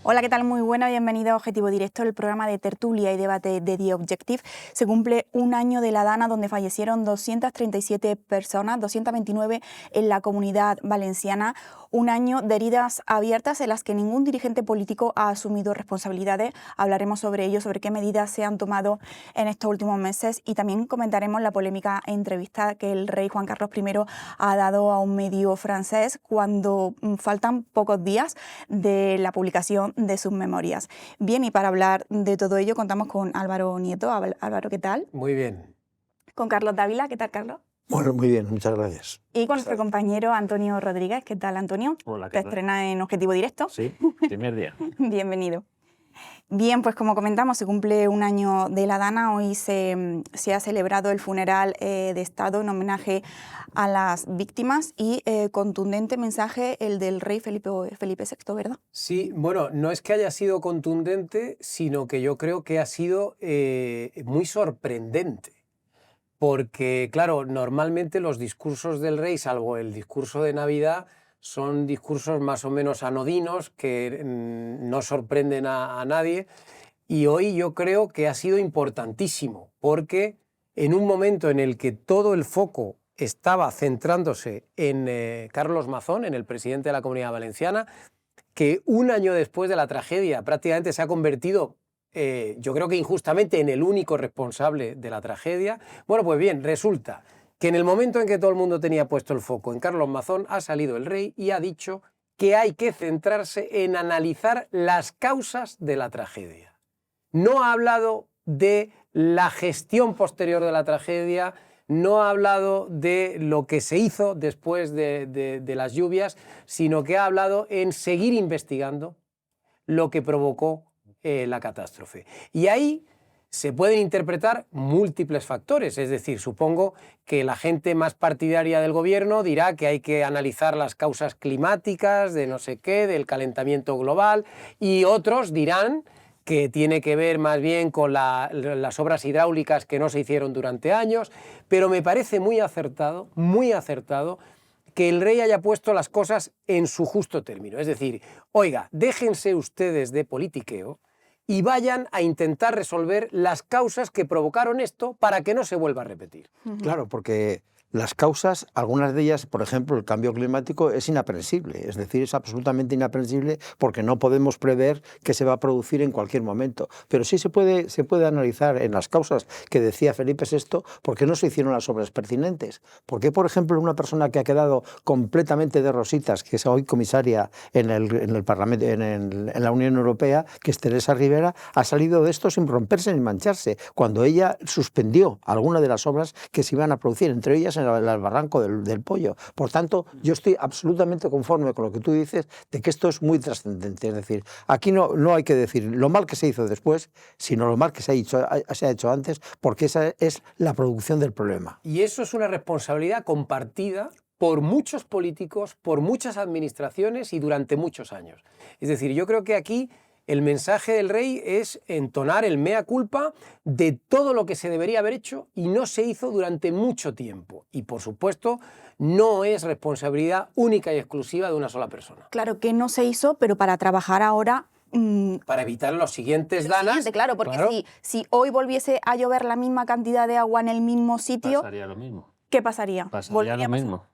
Hola, ¿qué tal? Muy buena, bienvenido a Objetivo Directo, el programa de tertulia y debate de The Objective. Se cumple un año de la Dana, donde fallecieron 237 personas, 229 en la Comunidad Valenciana. Un año de heridas abiertas en las que ningún dirigente político ha asumido responsabilidades. Hablaremos sobre ello, sobre qué medidas se han tomado en estos últimos meses, y también comentaremos la polémica entrevista que el rey Juan Carlos I ha dado a un medio francés cuando faltan pocos días de la publicación de sus memorias. Bien, y para hablar de todo ello contamos con Álvaro Nieto. Álvaro, ¿qué tal? Muy bien. Con Carlos Dávila, ¿qué tal, Carlos? Bueno, muy bien, muchas gracias. Y con nuestro compañero Antonio Rodríguez. ¿Qué tal, Antonio? Hola, ¿qué Te tal? estrena en Objetivo Directo. Sí, primer día. Bienvenido. Bien, pues como comentamos, se cumple un año de la Dana. Hoy se ha celebrado el funeral de Estado en homenaje a las víctimas y contundente mensaje el del rey Felipe VI, ¿verdad? Sí, bueno, no es que haya sido contundente, sino que yo creo que ha sido muy sorprendente. Porque, claro, normalmente los discursos del rey, salvo el discurso de Navidad, son discursos más o menos anodinos que no sorprenden a nadie. Y hoy yo creo que ha sido importantísimo, porque en un momento en el que todo el foco estaba centrándose en Carlos Mazón, en el presidente de la Comunidad Valenciana, que un año después de la tragedia prácticamente se ha convertido, yo creo que injustamente, en el único responsable de la tragedia. Bueno, pues bien, resulta que en el momento en que todo el mundo tenía puesto el foco en Carlos Mazón, ha salido el rey y ha dicho que hay que centrarse en analizar las causas de la tragedia. No ha hablado de la gestión posterior de la tragedia, no ha hablado de lo que se hizo después de las lluvias, sino que ha hablado en seguir investigando lo que provocó la catástrofe. Y ahí se pueden interpretar múltiples factores, es decir, supongo que la gente más partidaria del gobierno dirá que hay que analizar las causas climáticas, de no sé qué, del calentamiento global, y otros dirán que tiene que ver más bien con las obras hidráulicas que no se hicieron durante años, pero me parece muy acertado que el rey haya puesto las cosas en su justo término. Es decir, oiga, déjense ustedes de politiqueo y vayan a intentar resolver las causas que provocaron esto para que no se vuelva a repetir. Claro, porque las causas, algunas de ellas, por ejemplo, el cambio climático es inaprensible, es decir, es absolutamente inaprensible porque no podemos prever que se va a producir en cualquier momento. Pero sí se puede analizar en las causas que decía Felipe VI por qué no se hicieron las obras pertinentes. ¿Por qué, por ejemplo, una persona que ha quedado completamente de rositas, que es hoy comisaria en el Parlamento, en la Unión Europea, que es Teresa Rivera, ha salido de esto sin romperse ni mancharse, cuando ella suspendió algunas de las obras que se iban a producir, entre ellas en el barranco del Pollo? Por tanto, yo estoy absolutamente conforme con lo que tú dices de que esto es muy trascendente. Es decir, aquí no hay que decir lo mal que se hizo después, sino lo mal que se ha hecho antes, porque esa es la producción del problema. Y eso es una responsabilidad compartida por muchos políticos, por muchas administraciones y durante muchos años. Es decir, yo creo que aquí el mensaje del rey es entonar el mea culpa de todo lo que se debería haber hecho y no se hizo durante mucho tiempo. Y, por supuesto, no es responsabilidad única y exclusiva de una sola persona. Claro que no se hizo, pero para trabajar ahora... para evitar los siguientes danas. Claro, porque claro, si hoy volviese a llover la misma cantidad de agua en el mismo sitio... Pasaría lo mismo. ¿Qué pasaría? Pasaría lo mismo.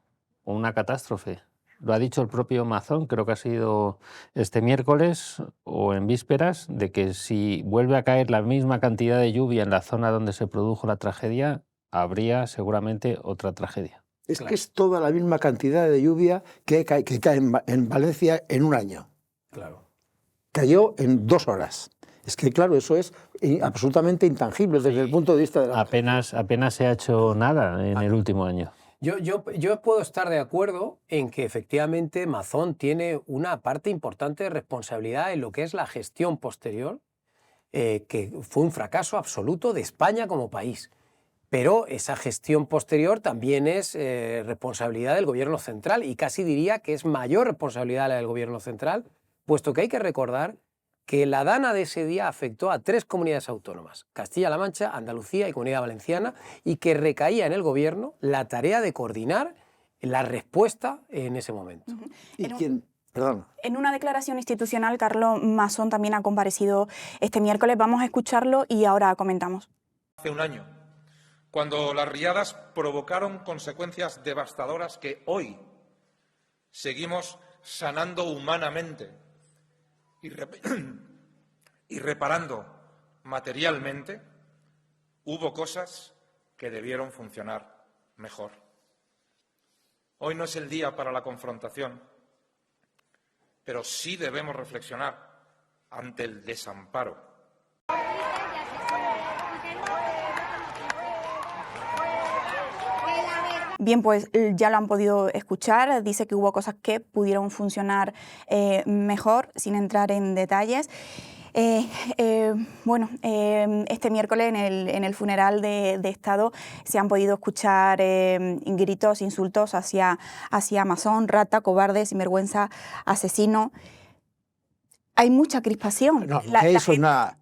Una catástrofe. Lo ha dicho el propio Mazón, creo que ha sido este miércoles o en vísperas, de que si vuelve a caer la misma cantidad de lluvia en la zona donde se produjo la tragedia, habría seguramente otra tragedia. Es que es toda la misma cantidad de lluvia que cae en Valencia en un año. Claro. Cayó en 2 horas. Es que, claro, eso es absolutamente intangible desde el punto de vista de la... Apenas se ha hecho nada en el último año. Yo puedo estar de acuerdo en que efectivamente Mazón tiene una parte importante de responsabilidad en lo que es la gestión posterior, que fue un fracaso absoluto de España como país. Pero esa gestión posterior también es responsabilidad del gobierno central, y casi diría que es mayor responsabilidad la del gobierno central, puesto que hay que recordar que la dana de ese día afectó a 3 comunidades autónomas, Castilla-La Mancha, Andalucía y Comunidad Valenciana, y que recaía en el gobierno la tarea de coordinar la respuesta en ese momento. Y Perdón. En una declaración institucional, Carlos Mazón también ha comparecido este miércoles. Vamos a escucharlo y ahora comentamos. Hace un año, cuando las riadas provocaron consecuencias devastadoras que hoy seguimos sanando humanamente y reparando materialmente, hubo cosas que debieron funcionar mejor. Hoy no es el día para la confrontación, pero sí debemos reflexionar ante el desamparo. Bien, pues ya lo han podido escuchar. Dice que hubo cosas que pudieron funcionar mejor, sin entrar en detalles. Este miércoles en el funeral de Estado se han podido escuchar gritos, insultos hacia Mazón, rata, cobarde, sinvergüenza, asesino. Hay mucha crispación. No,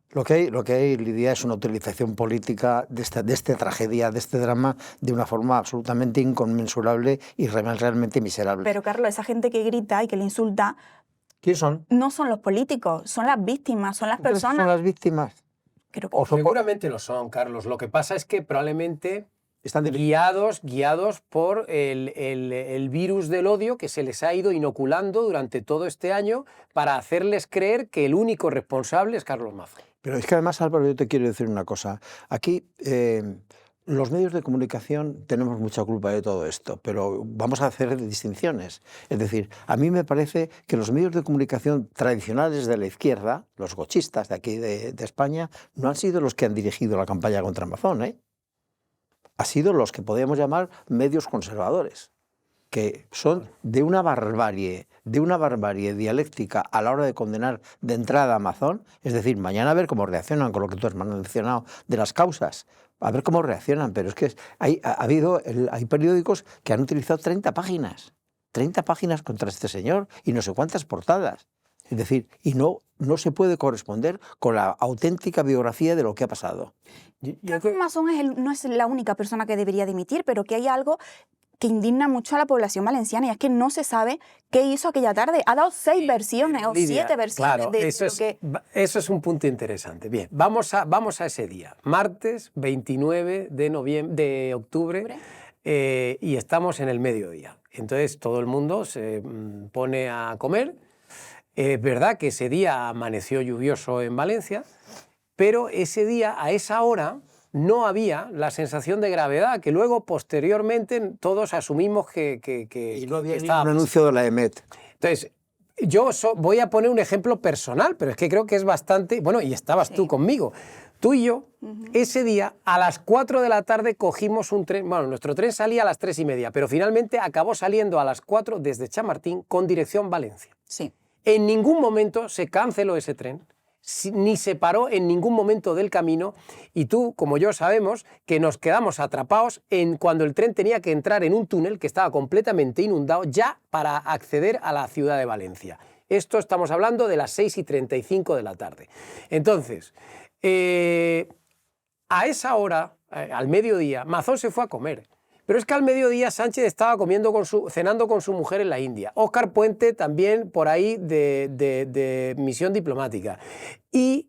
lo que hay, Lidia, es una utilización política de esta tragedia, de este drama, de una forma absolutamente inconmensurable y realmente miserable. Pero, Carlos, esa gente que grita y que le insulta... ¿Quiénes son? No son los políticos, son las víctimas, son las Entonces, personas. ¿son las víctimas? Creo que Seguramente lo son, Carlos. Lo que pasa es que probablemente Están guiados por el virus del odio que se les ha ido inoculando durante todo este año para hacerles creer que el único responsable es Carlos Mazón. Pero es que además, Álvaro, yo te quiero decir una cosa. Aquí los medios de comunicación tenemos mucha culpa de todo esto, pero vamos a hacer distinciones. Es decir, a mí me parece que los medios de comunicación tradicionales de la izquierda, los gochistas de aquí de España, no han sido los que han dirigido la campaña contra Mazón, ¿eh? Han sido los que podríamos llamar medios conservadores, que son de una barbarie dialéctica a la hora de condenar de entrada a Mazón. Es decir, mañana a ver cómo reaccionan con lo que tú has mencionado de las causas, a ver cómo reaccionan, pero es que hay periódicos que han utilizado 30 páginas contra este señor y no sé cuántas portadas. Es decir, y no se puede corresponder con la auténtica biografía de lo que ha pasado. Carlos Mazón no es la única persona que debería dimitir, pero que hay algo que indigna mucho a la población valenciana y es que no se sabe qué hizo aquella tarde. Ha dado 6 versiones o Lidia, 7 versiones claro, de eso lo que... Eso es un punto interesante. Bien, vamos a ese día, martes 29 de octubre, y estamos en el mediodía. Entonces todo el mundo se pone a comer. Es verdad que ese día amaneció lluvioso en Valencia, pero ese día, a esa hora, no había la sensación de gravedad que luego, posteriormente, todos asumimos que Y no había estaba ningún anuncio de la EMET. Entonces, yo voy a poner un ejemplo personal, pero es que creo que es bastante... Bueno, y estabas tú conmigo. Tú y yo, ese día, a las 4 de la tarde, cogimos un tren... Bueno, nuestro tren salía a las 3:30, pero finalmente acabó saliendo a las 4 desde Chamartín con dirección Valencia. Sí. En ningún momento se canceló ese tren, ni se paró en ningún momento del camino, y tú, como yo, sabemos que nos quedamos atrapados cuando el tren tenía que entrar en un túnel que estaba completamente inundado ya para acceder a la ciudad de Valencia. Esto estamos hablando de las 6:35 de la tarde. Entonces, a esa hora, al mediodía, Mazón se fue a comer. Pero es que al mediodía Sánchez estaba cenando con su mujer en la India. Óscar Puente también por ahí de misión diplomática. Y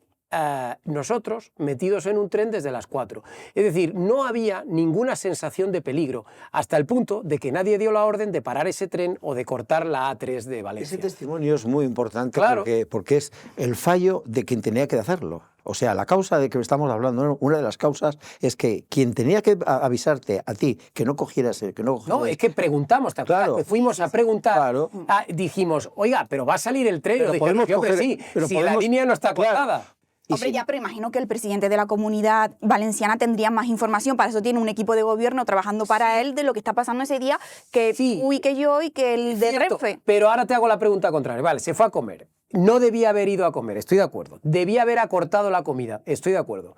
nosotros metidos en un tren desde las 4. Es decir, no había ninguna sensación de peligro, hasta el punto de que nadie dio la orden de parar ese tren o de cortar la A3 de Valencia. Ese testimonio es muy importante, claro, porque es el fallo de quien tenía que hacerlo. O sea, la causa de que estamos hablando, una de las causas es que quien tenía que avisarte a ti que no cogieras... No, es que preguntamos, ¿te acuerdas? Claro. Que fuimos a preguntar, Claro. dijimos, oiga, pero va a salir el tren. Pero Y dijeron, podemos hombre, coger- sí, pero si podemos- la línea no está claro. cortada. Y Hombre, sí. ya, pero imagino que el presidente de la Comunidad Valenciana tendría más información, para eso tiene un equipo de gobierno trabajando para él de lo que está pasando ese día, que Sí. tú y que yo y que el de Cierto, Renfe. pero ahora te hago la pregunta contraria. Vale, se fue a comer. No debía haber ido a comer, estoy de acuerdo. Debía haber acortado la comida, estoy de acuerdo.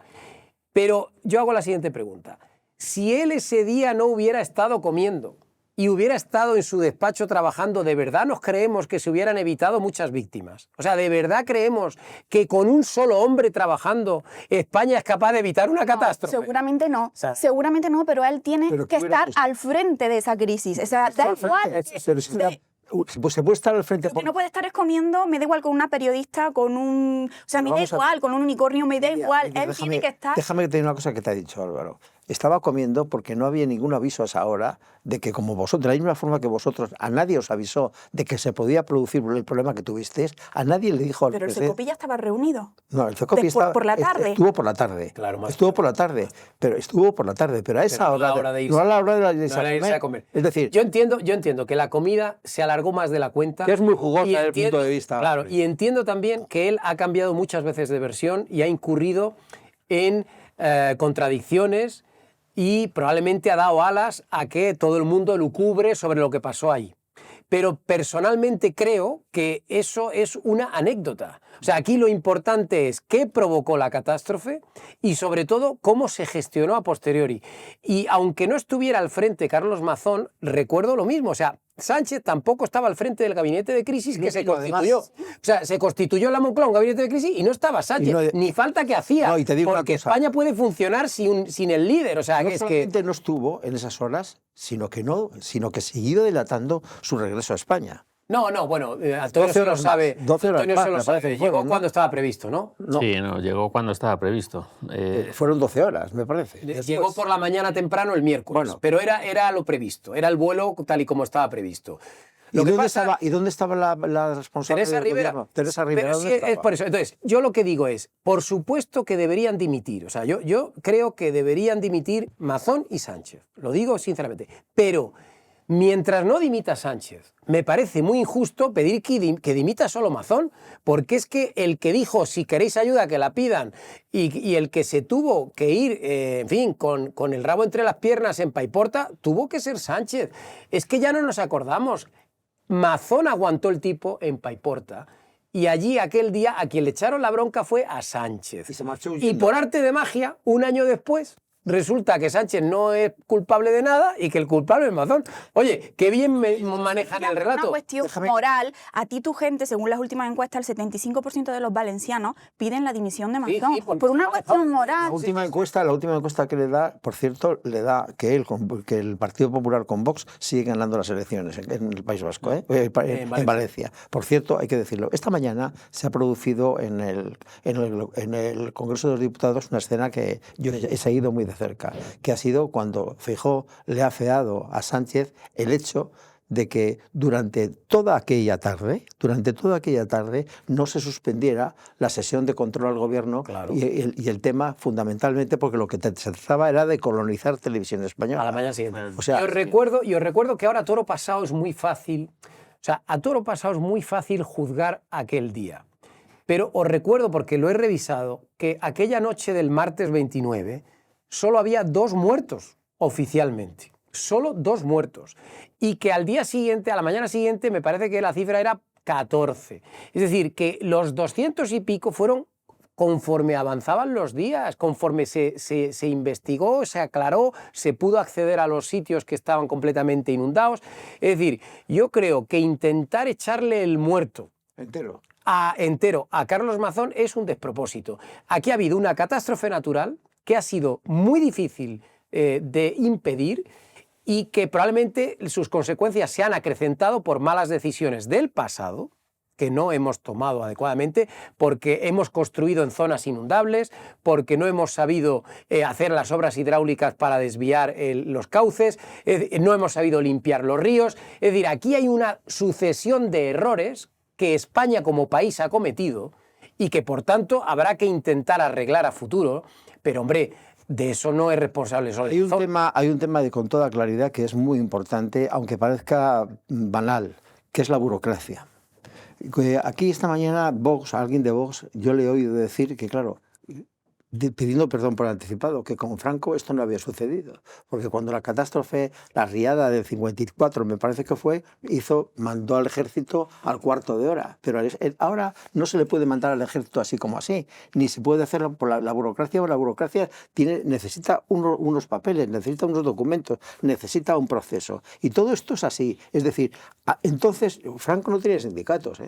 Pero yo hago la siguiente pregunta. Si él ese día no hubiera estado comiendo y hubiera estado en su despacho trabajando, ¿de verdad nos creemos que se hubieran evitado muchas víctimas? O sea, ¿de verdad creemos que con un solo hombre trabajando España es capaz de evitar una catástrofe? Seguramente no, sea, seguramente no, pero él tiene pero que ¿qué hubiera estar puesto? al frente de esa crisis. O sea, da igual. Pues se puede estar al frente. Lo que no puede estar es comiendo, me da igual con una periodista, con un... O sea, me da igual, con un unicornio, me da igual. Él tiene que estar... Déjame que te diga una cosa que te ha dicho Álvaro. Estaba comiendo porque no había ningún aviso a esa hora de que, como vosotros, de la misma forma que vosotros, a nadie os avisó de que se podía producir el problema que tuvisteis, a nadie le dijo al Pero el presidente... Cecopi ya estaba reunido. No, el Cecopi estaba... Por la tarde. Estuvo por la tarde. Claro, más estuvo por la tarde. Pero a esa Pero no hora... a la hora de irse. No a la hora de No era irse a comer. Es decir, yo entiendo que la comida se alargó más de la cuenta. que es muy jugosa y desde el punto de vista... Claro, y entiendo también que él ha cambiado muchas veces de versión y ha incurrido en contradicciones y probablemente ha dado alas a que todo el mundo lucubre sobre lo que pasó ahí. Pero personalmente creo que eso es una anécdota. O sea, aquí lo importante es qué provocó la catástrofe y sobre todo cómo se gestionó a posteriori. Y aunque no estuviera al frente Carlos Mazón, recuerdo lo mismo. O sea, Sánchez tampoco estaba al frente del gabinete de crisis que se constituyó. O sea, se constituyó en la Moncloa un gabinete de crisis y no estaba Sánchez. Ni falta que hacía. No, y te digo porque una cosa. España puede funcionar sin el líder. O sea, No es solamente que... no estuvo en esas horas, sino que siguió dilatando su regreso a España. No, bueno, Antonio 12 se lo horas sabe. más, 12 horas Antonio más, se lo me sabe. parece que Llegó fueron, ¿no? cuando estaba previsto, ¿no? No, Sí, no, llegó cuando estaba previsto. fueron 12 horas, me parece. Llegó por la mañana temprano el miércoles, Bueno. pero era lo previsto, era el vuelo tal y como estaba previsto. Lo que pasa, ¿Y dónde estaba la responsable Teresa del Rivera. gobierno? Teresa Rivera, Pero ¿dónde sí, estaba? es por eso. Entonces, yo lo que digo es, por supuesto que deberían dimitir. O sea, yo creo que deberían dimitir Mazón y Sánchez. Lo digo sinceramente. Pero mientras no dimita Sánchez, me parece muy injusto pedir que dimita solo Mazón, porque es que el que dijo, si queréis ayuda, que la pidan, y el que se tuvo que ir, en fin, con el rabo entre las piernas en Paiporta, tuvo que ser Sánchez. Es que ya no nos acordamos. Mazón aguantó el tipo en Paiporta y allí aquel día a quien le echaron la bronca fue a Sánchez. Y se marchó Y huyendo. por arte de magia, un año después, resulta que Sánchez no es culpable de nada y que el culpable es Mazón. Oye, qué bien manejan el Una relato. cuestión moral. A ti tu gente, según las últimas encuestas, el 75% de los valencianos piden la dimisión de Mazón. sí, porque por una está cuestión Mazón. moral. La última encuesta que le da, por cierto, le da que el Partido Popular con Vox sigue ganando las elecciones en el País Vasco, en Valencia. Por cierto, hay que decirlo, esta mañana se ha producido en el Congreso de los Diputados una escena que yo he seguido muy de cerca, que ha sido cuando Feijóo le ha afeado a Sánchez el hecho de que durante toda aquella tarde no se suspendiera la sesión de control al gobierno. Claro. y el tema fundamentalmente porque lo que se trataba era de colonizar Televisión Española. A la mañana siguiente. O sea, y os recuerdo que ahora a toro pasado es muy fácil, juzgar aquel día. Pero os recuerdo, porque lo he revisado, que aquella noche del martes 29 solo había 2 muertos oficialmente. Solo 2 muertos. Y que al día siguiente, a la mañana siguiente, me parece que la cifra era 14. Es decir, que los 200 y pico fueron conforme avanzaban los días, conforme se investigó, se aclaró, se pudo acceder a los sitios que estaban completamente inundados. Es decir, yo creo que intentar echarle el muerto entero a Carlos Mazón es un despropósito. Aquí ha habido una catástrofe natural que ha sido muy difícil de impedir y que probablemente sus consecuencias se han acrecentado por malas decisiones del pasado que no hemos tomado adecuadamente, porque hemos construido en zonas inundables, porque no hemos sabido hacer las obras hidráulicas para desviar los cauces, no hemos sabido limpiar los ríos. Es decir, aquí hay una sucesión de errores que España como país ha cometido y que por tanto habrá que intentar arreglar a futuro, pero hombre, de eso no es responsable solo. Hay un tema con toda claridad que es muy importante, aunque parezca banal, que es la burocracia. Aquí esta mañana alguien de Vox, yo le he oído decir que, claro, pidiendo perdón por anticipado, que con Franco esto no había sucedido, porque cuando la catástrofe, la riada del 54, me parece que fue, mandó al ejército al cuarto de hora, pero ahora no se le puede mandar al ejército así como así, ni se puede hacerlo por la burocracia, porque la burocracia necesita unos papeles, necesita unos documentos, necesita un proceso, y todo esto es así, es decir, entonces Franco no tenía sindicatos,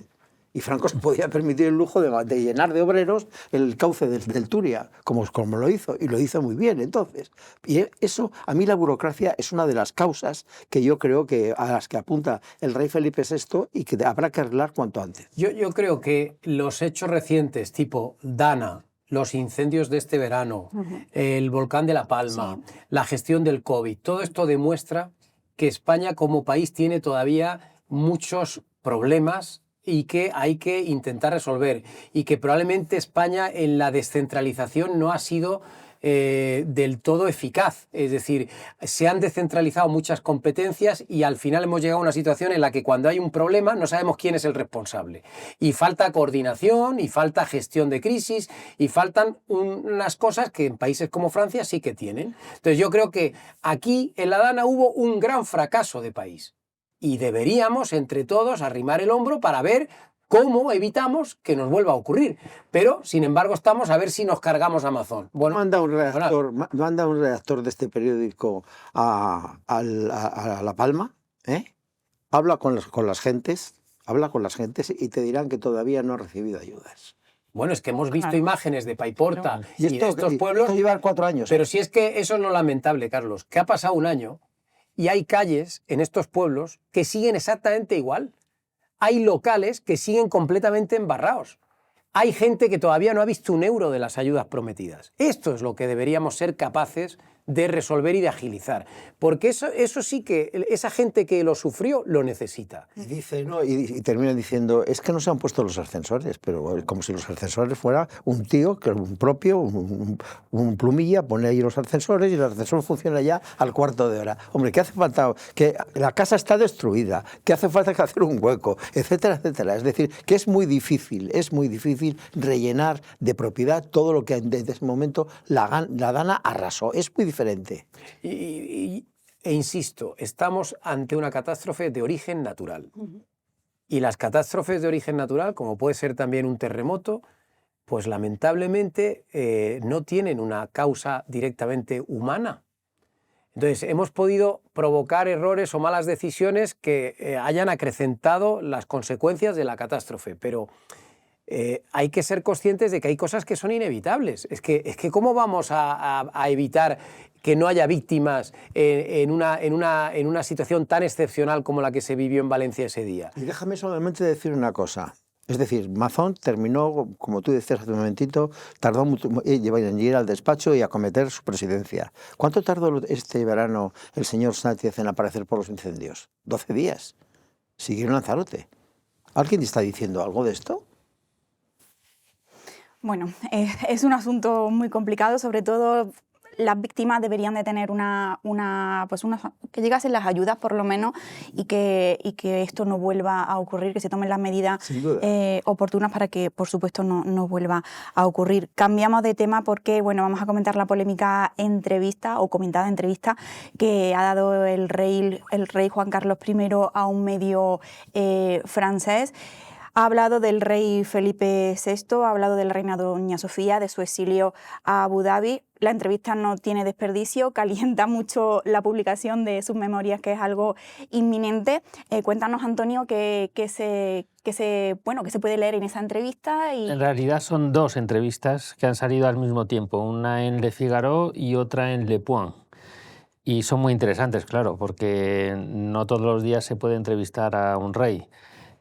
Y Franco se podía permitir el lujo de llenar de obreros el cauce del Turia, como lo hizo, y lo hizo muy bien entonces. Y eso, a mí la burocracia es una de las causas que yo creo que a las que apunta el rey Felipe VI y que habrá que arreglar cuanto antes. Yo creo que los hechos recientes, tipo Dana, los incendios de este verano, el volcán de La Palma, la gestión del COVID, todo esto demuestra que España como país tiene todavía muchos problemas y que hay que intentar resolver, y que probablemente España en la descentralización no ha sido del todo eficaz. Es decir, se han descentralizado muchas competencias y al final hemos llegado a una situación en la que cuando hay un problema no sabemos quién es el responsable. Y falta coordinación, y falta gestión de crisis, y faltan unas cosas que en países como Francia sí que tienen. Entonces yo creo que aquí en la Dana hubo un gran fracaso de país. Y deberíamos, entre todos, arrimar el hombro para ver cómo evitamos que nos vuelva a ocurrir. Pero, sin embargo, estamos a ver si nos cargamos Amazon. Bueno, manda un redactor de este periódico a La Palma, habla con las gentes y te dirán que todavía no ha recibido ayudas. Bueno, es que hemos visto imágenes de Paiporta y de estos pueblos. Esto lleva 4 años. Pero si es que eso es lo lamentable, Carlos, que ha pasado un año y hay calles en estos pueblos que siguen exactamente igual. Hay locales que siguen completamente embarrados. Hay gente que todavía no ha visto un euro de las ayudas prometidas. Esto es lo que deberíamos ser capaces de resolver y de agilizar. Porque eso sí que esa gente que lo sufrió lo necesita. Y dice, ¿no? Y termina diciendo, es que no se han puesto los ascensores, pero como si los ascensores fuera un tío, que un propio, un plumilla, pone ahí los ascensores y el ascensor funciona ya al cuarto de hora. Hombre, ¿qué hace falta? Que la casa está destruida, que hace falta que hacer un hueco, etcétera, etcétera. Es decir, que es muy difícil rellenar de propiedad todo lo que desde ese momento la Dana arrasó. Es muy diferente. E insisto, estamos ante una catástrofe de origen natural. Y las catástrofes de origen natural, como puede ser también un terremoto, pues lamentablemente no tienen una causa directamente humana. Entonces, hemos podido provocar errores o malas decisiones que hayan acrecentado las consecuencias de la catástrofe, pero hay que ser conscientes de que hay cosas que son inevitables. Es que ¿cómo vamos a evitar que no haya víctimas en una situación tan excepcional como la que se vivió en Valencia ese día? Y déjame solamente decir una cosa. Es decir, Mazón terminó, como tú decías hace un momentito, tardó mucho en llegar al despacho y acometer su presidencia. ¿Cuánto tardó este verano el señor Sánchez en aparecer por los incendios? 12 días. Siguió en Lanzarote. ¿Alguien está diciendo algo de esto? Bueno, es un asunto muy complicado, sobre todo las víctimas deberían de tener que llegasen las ayudas por lo menos y que esto no vuelva a ocurrir, que se tomen las medidas oportunas para que por supuesto no vuelva a ocurrir. Cambiamos de tema porque bueno, vamos a comentar la polémica entrevista o comentada entrevista que ha dado el rey Juan Carlos I a un medio francés. Ha hablado del rey Felipe VI, ha hablado de la reina doña Sofía, de su exilio a Abu Dhabi. La entrevista no tiene desperdicio, calienta mucho la publicación de sus memorias, que es algo inminente. Cuéntanos, Antonio, qué se puede leer en esa entrevista. En realidad son 2 entrevistas que han salido al mismo tiempo, una en Le Figaro y otra en Le Point. Y son muy interesantes, claro, porque no todos los días se puede entrevistar a un rey.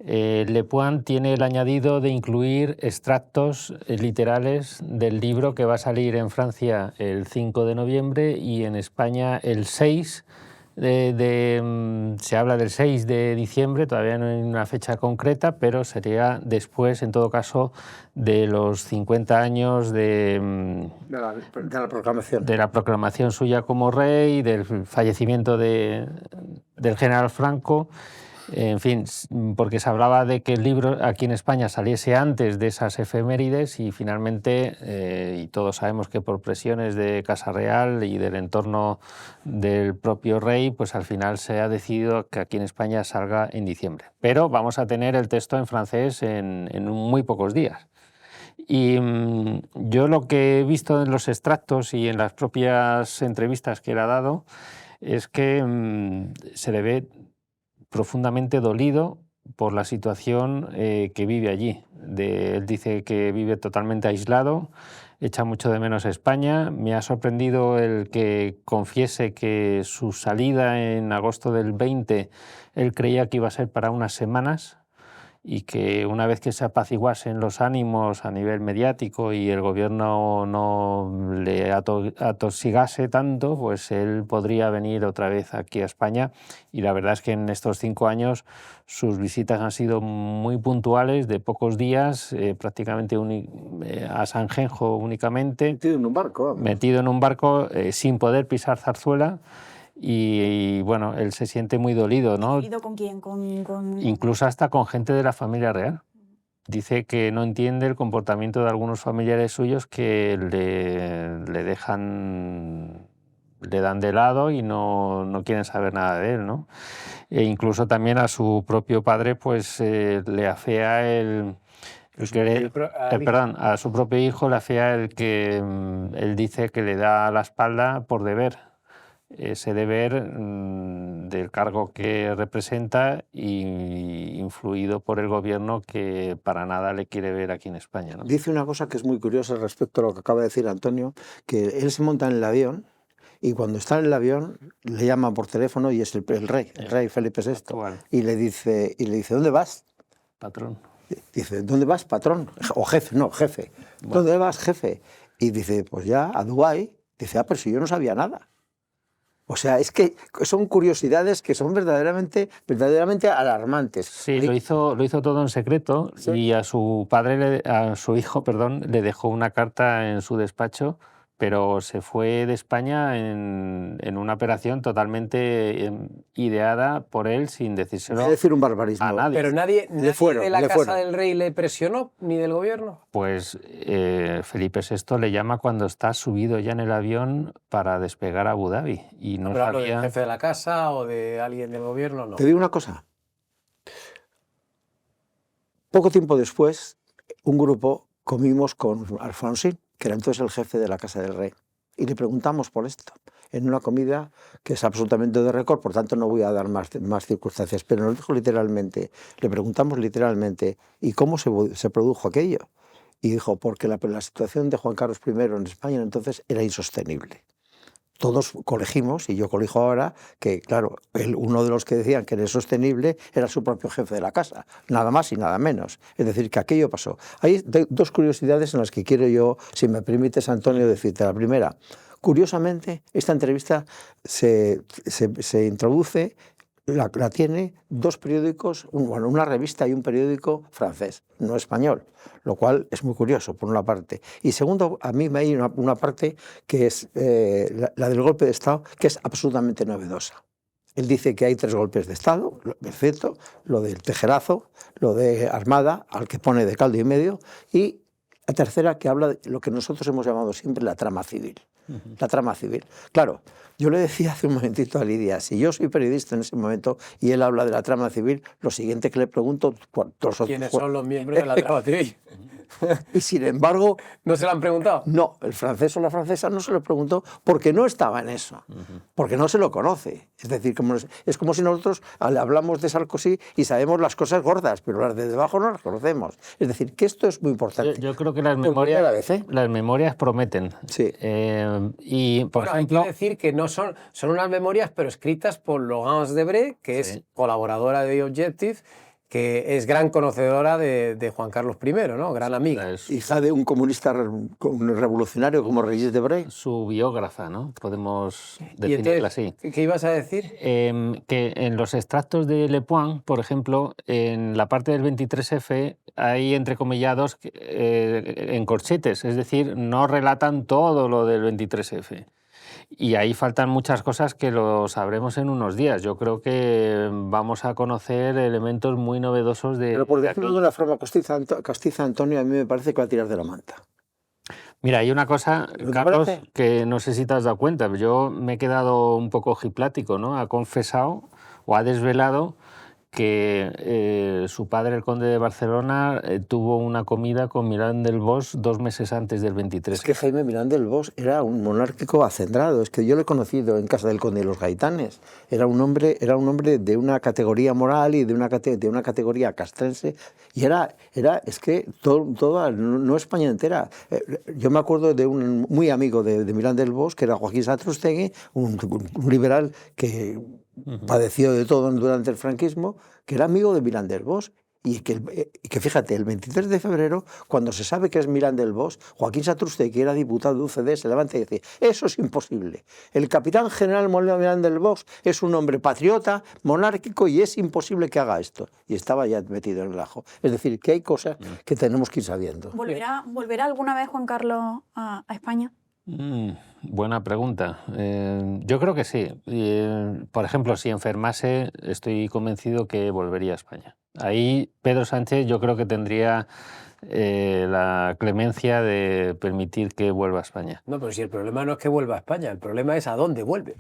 Le Point tiene el añadido de incluir extractos literales del libro que va a salir en Francia el 5 de noviembre y en España el 6. Se habla del 6 de diciembre, todavía no hay una fecha concreta, pero sería después, en todo caso, de los 50 años de la proclamación suya como rey, del fallecimiento del general Franco. En fin, porque se hablaba de que el libro aquí en España saliese antes de esas efemérides y finalmente, y todos sabemos que por presiones de Casa Real y del entorno del propio rey, pues al final se ha decidido que aquí en España salga en diciembre. Pero vamos a tener el texto en francés en muy pocos días. Y yo lo que he visto en los extractos y en las propias entrevistas que él ha dado es que se le ve profundamente dolido por la situación que vive allí. Él dice que vive totalmente aislado, echa mucho de menos a España. Me ha sorprendido el que confiese que su salida en agosto del 20, él creía que iba a ser para unas semanas, y que una vez que se apaciguasen los ánimos a nivel mediático y el gobierno no le atosigase tanto, pues él podría venir otra vez aquí a España. Y la verdad es que en estos 5 años sus visitas han sido muy puntuales, de pocos días, prácticamente a Sanjenjo únicamente. Metido en un barco. Vamos. Metido en un barco sin poder pisar Zarzuela. Y bueno, él se siente muy dolido, ¿no? ¿Dolido con quién? Incluso hasta con gente de la familia real. Dice que no entiende el comportamiento de algunos familiares suyos que le dejan, le dan de lado y no quieren saber nada de él, ¿no? E incluso también a su propio padre, pues le afea perdón, a su propio hijo le afea el que él dice que le da la espalda por deber. Ese deber del cargo que representa y influido por el gobierno que para nada le quiere ver aquí en España, ¿no? Dice una cosa que es muy curiosa respecto a lo que acaba de decir Antonio, que él se monta en el avión y cuando está en el avión le llama por teléfono y es el rey Felipe VI, Actual. y le dice, ¿dónde vas? Patrón. Dice, ¿dónde vas, patrón? O jefe, no, jefe. Bueno. ¿Dónde vas, jefe? Y dice, pues ya, a Dubái. Dice, pero si yo no sabía nada. O sea, es que son curiosidades que son verdaderamente alarmantes. Sí, lo hizo todo en secreto. Sí. Y a su padre, a su hijo, perdón, le dejó una carta en su despacho, pero se fue de España en una operación totalmente ideada por él sin decírselo Voy a decir un barbarismo. a nadie. Pero nadie de la Casa del Rey le presionó, ni del gobierno. Pues Felipe VI le llama cuando está subido ya en el avión para despegar a Abu Dhabi. Y no Pero hablo del sabía... jefe de la casa o de alguien del gobierno, no. Te digo una cosa. Poco tiempo después, un grupo comimos con Alfonsín, que era entonces el jefe de la Casa del Rey, y le preguntamos por esto, en una comida que es absolutamente de récord, por tanto no voy a dar más circunstancias, pero nos dijo literalmente, le preguntamos literalmente, ¿y cómo se produjo aquello? Y dijo, porque la situación de Juan Carlos I en España entonces era insostenible. Todos colegimos, y yo colijo ahora, que claro, uno de los que decían que era insostenible era su propio jefe de la casa, nada más y nada menos. Es decir, que aquello pasó. Hay dos curiosidades en las que quiero yo, si me permites, Antonio, decirte. La primera, curiosamente, esta entrevista se introduce, la tiene dos periódicos, una revista y un periódico francés, no español, lo cual es muy curioso, por una parte. Y segundo, a mí me hay una parte que es la del golpe de Estado, que es absolutamente novedosa. Él dice que hay 3 golpes de Estado, perfecto, lo del tejerazo, lo de Armada, al que pone de caldo y medio, y la tercera que habla de lo que nosotros hemos llamado siempre la trama civil. La trama civil. Claro, yo le decía hace un momentito a Lidia, si yo soy periodista en ese momento y él habla de la trama civil, lo siguiente que le pregunto... ¿Quiénes son los miembros de la trama civil? Y sin embargo... ¿No se lo han preguntado? No, el francés o la francesa no se lo preguntó porque no estaba en eso, porque no se lo conoce. Es decir, es como si nosotros hablamos de Sarkozy y sabemos las cosas gordas, pero las de debajo no las conocemos. Es decir, que esto es muy importante. Yo creo que las memorias prometen. Sí. Y, por Bueno, ejemplo... hay que decir que no son unas memorias, pero escritas por Laurence Debré, que es colaboradora de The Objective, que es gran conocedora de Juan Carlos I, ¿no? Gran amiga. Hija de un comunista revolucionario como Regis Debray. Su biógrafa, ¿no? Podemos ¿Y definirla entonces, así. qué ibas a decir? Que en los extractos de Le Point, por ejemplo, en la parte del 23F hay entrecomillados en corchetes, es decir, no relatan todo lo del 23F. Y ahí faltan muchas cosas que lo sabremos en unos días. Yo creo que vamos a conocer elementos muy novedosos de... Pero por decirlo de una forma castiza, Antonio, a mí me parece que va a tirar de la manta. Mira, hay una cosa, Carlos, que no sé si te has dado cuenta, yo me he quedado un poco ojiplático, ¿no? Ha confesado o ha desvelado que su padre, el conde de Barcelona, tuvo una comida con Milán del Bosch 2 meses antes del 23. Es que Jaime Milán del Bosch era un monárquico acendrado, es que yo lo he conocido en casa del conde de los Gaitanes. Era un hombre de una categoría moral y de una categoría castrense, y es que toda, no España entera. Yo me acuerdo de un muy amigo de Milán del Bosch, que era Joaquín Satrústegui, un liberal que padeció de todo durante el franquismo, que era amigo de Milán del Bosch. Y que fíjate, el 23 de febrero, cuando se sabe que es Milán del Bosch, Joaquín Satrústegui, que era diputado de UCD, se levanta y dice: eso es imposible. El capitán general Milán del Bosch es un hombre patriota, monárquico, y es imposible que haga esto. Y estaba ya metido en el ajo. Es decir, que hay cosas que tenemos que ir sabiendo. ¿Volverá alguna vez Juan Carlos a España? Buena pregunta. Yo creo que sí. Por ejemplo, si enfermase, estoy convencido que volvería a España. Ahí Pedro Sánchez yo creo que tendría la clemencia de permitir que vuelva a España. No, pero si el problema no es que vuelva a España, el problema es a dónde vuelve.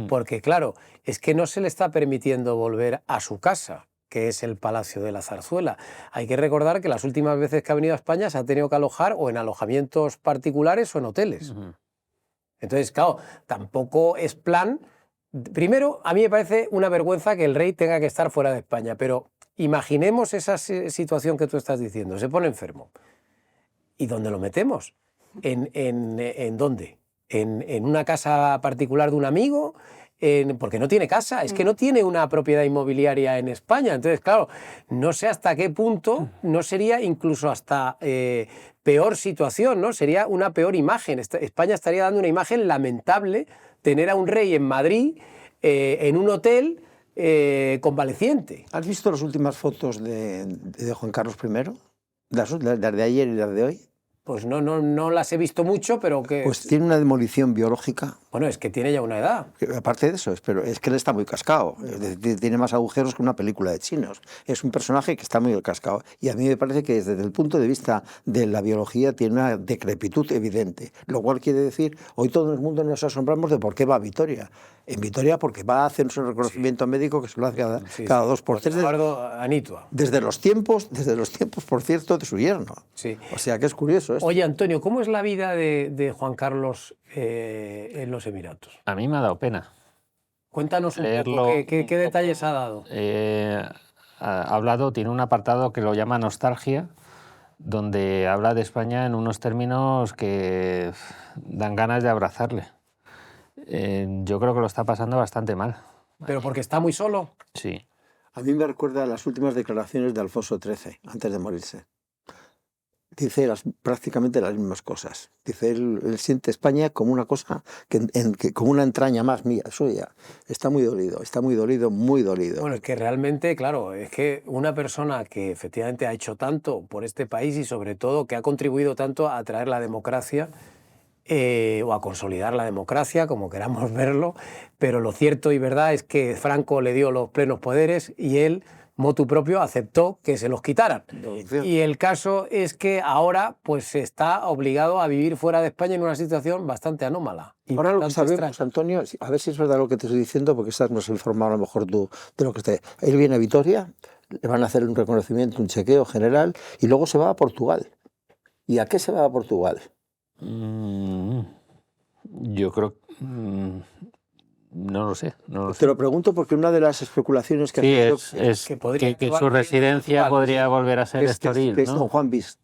Porque claro, es que no se le está permitiendo volver a su casa, que es el Palacio de la Zarzuela. Hay que recordar que las últimas veces que ha venido a España se ha tenido que alojar o en alojamientos particulares o en hoteles. Entonces, claro, tampoco es plan... Primero, a mí me parece una vergüenza que el rey tenga que estar fuera de España, pero imaginemos esa situación que tú estás diciendo. Se pone enfermo. ¿Y dónde lo metemos? ¿En dónde? ¿En una casa particular de un amigo? Porque no tiene casa, es que no tiene una propiedad inmobiliaria en España. Entonces, claro, no sé hasta qué punto no sería incluso hasta peor situación, ¿no? Sería una peor imagen. España estaría dando una imagen lamentable, tener a un rey en Madrid, en un hotel convaleciente. ¿Has visto las últimas fotos de Juan Carlos I? Las de ayer y las de hoy. Pues no las he visto mucho, pero que... Pues tiene una demolición biológica. Bueno, es que tiene ya una edad. Aparte de eso, pero es que él está muy cascado. Tiene más agujeros que una película de chinos. Es un personaje que está muy cascado. Y a mí me parece que desde el punto de vista de la biología tiene una decrepitud evidente. Lo cual quiere decir, hoy todo el mundo nos asombramos de por qué va a Vitoria. En Vitoria porque va a hacer un reconocimiento médico que se lo hace cada 2 por 3. Eduardo Anitua. Desde los tiempos, por cierto, de su yerno. Sí. O sea que es curioso esto. Oye, Antonio, ¿cómo es la vida de Juan Carlos en los Emiratos? A mí me ha dado pena. Cuéntanos un poco, ¿qué detalles ha dado? Ha hablado, tiene un apartado que lo llama Nostalgia, donde habla de España en unos términos que dan ganas de abrazarle. Yo creo que lo está pasando bastante mal. ¿Pero porque está muy solo? Sí. A mí me recuerda a las últimas declaraciones de Alfonso XIII, antes de morirse. Dice prácticamente las mismas cosas. Dice, él siente España como una cosa, como una entraña más mía, suya. Está muy dolido, muy dolido. Bueno, es que realmente, claro, es que una persona que efectivamente ha hecho tanto por este país y sobre todo que ha contribuido tanto a traer la democracia, o a consolidar la democracia, como queramos verlo, pero lo cierto y verdad es que Franco le dio los plenos poderes y él, motu propio, aceptó que se los quitaran. Y el caso es que ahora pues está obligado a vivir fuera de España en una situación bastante anómala. Ahora lo que sabemos, Antonio, a ver si es verdad lo que te estoy diciendo, porque estás más informado a lo mejor tú de lo que esté. Él viene a Vitoria, le van a hacer un reconocimiento, un chequeo general, y luego se va a Portugal. ¿Y a qué se va a Portugal? Yo creo... no lo sé. Te lo pregunto porque una de las especulaciones que es que su residencia podría volver a ser Estoril, que es ¿no? Don Juan Bis.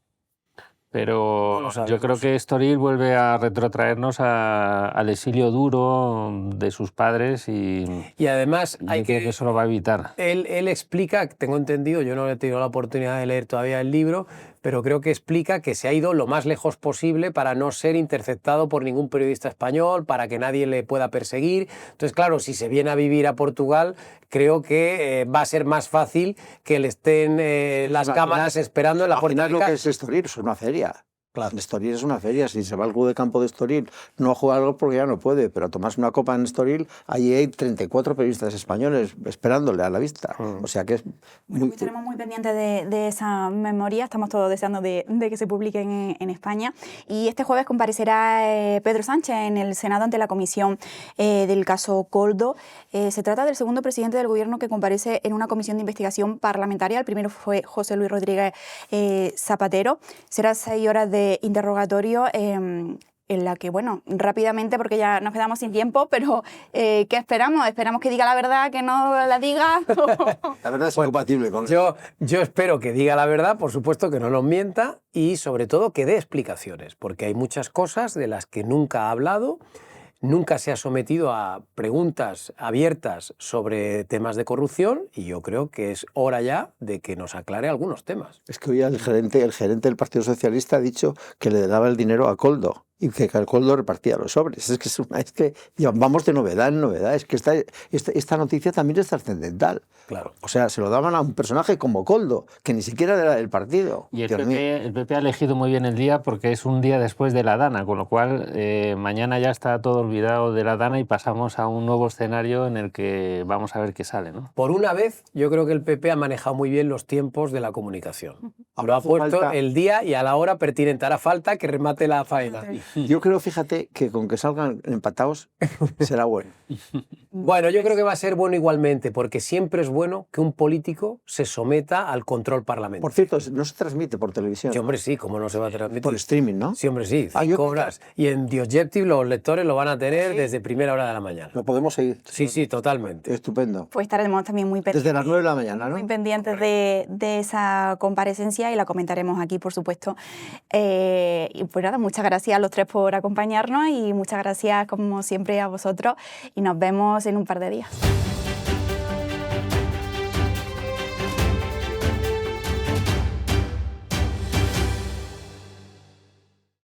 Pero yo creo que Estoril vuelve a retrotraernos al exilio duro de sus padres y además creo que eso lo va a evitar. Él explica, tengo entendido, yo no he tenido la oportunidad de leer todavía el libro, pero creo que explica que se ha ido lo más lejos posible para no ser interceptado por ningún periodista español, para que nadie le pueda perseguir. Entonces, claro, si se viene a vivir a Portugal, creo que va a ser más fácil que le estén las cámaras esperando en la puerta de lo casa. que es Estoril, es una feria. Claro. Estoril es una feria, si se va al club de campo de Estoril, no a jugar algo porque ya no puede, pero a tomarse una copa en Estoril, allí hay 34 periodistas españoles esperándole a la vista. O sea que es muy... Estaremos muy pendientes de esa memoria, estamos todos deseando de que se publiquen en España. Y este jueves comparecerá Pedro Sánchez en el Senado ante la comisión del caso Koldo. Se trata del segundo presidente del Gobierno que comparece en una comisión de investigación parlamentaria. El primero fue José Luis Rodríguez Zapatero. Será 6 horas de interrogatorio en la que, bueno, rápidamente, porque ya nos quedamos sin tiempo, pero ¿qué esperamos? ¿Esperamos que diga la verdad, que no la diga? La verdad es incompatible con Yo espero que diga la verdad, por supuesto que no nos mienta y sobre todo que dé explicaciones, porque hay muchas cosas de las que nunca ha hablado, nunca se ha sometido a preguntas abiertas sobre temas de corrupción y yo creo que es hora ya de que nos aclare algunos temas. Es que hoy el gerente del Partido Socialista ha dicho que le daba el dinero a Koldo y que Koldo repartía los sobres. Es que vamos de novedad en novedad. Es que esta noticia también es trascendental. Claro. O sea, se lo daban a un personaje como Koldo, que ni siquiera era del partido. Y el PP ha elegido muy bien el día porque es un día después de la Dana, con lo cual mañana ya está todo olvidado de la Dana y pasamos a un nuevo escenario en el que vamos a ver qué sale, ¿no? Por una vez, yo creo que el PP ha manejado muy bien los tiempos de la comunicación. Lo ha puesto el día y a la hora pertinente. Hará falta que remate la faena. Yo creo, fíjate, que con que salgan empatados será bueno. Bueno, yo creo que va a ser bueno igualmente, porque siempre es bueno que un político se someta al control parlamentario. Por cierto, no se transmite por televisión. Sí, hombre, sí, ¿cómo no se va a transmitir? Por streaming, ¿no? Sí, hombre, sí, yo cobras. Y en The Objective los lectores lo van a tener desde primera hora de la mañana. Lo podemos seguir. Sí, sí, totalmente. Estupendo. Pues estaremos también muy pendientes. Desde las 9 de la mañana, ¿no? Muy pendientes de esa comparecencia y la comentaremos aquí, por supuesto. Y pues nada, muchas gracias a los tres por acompañarnos y muchas gracias, como siempre, a vosotros. Y nos vemos en un par de días.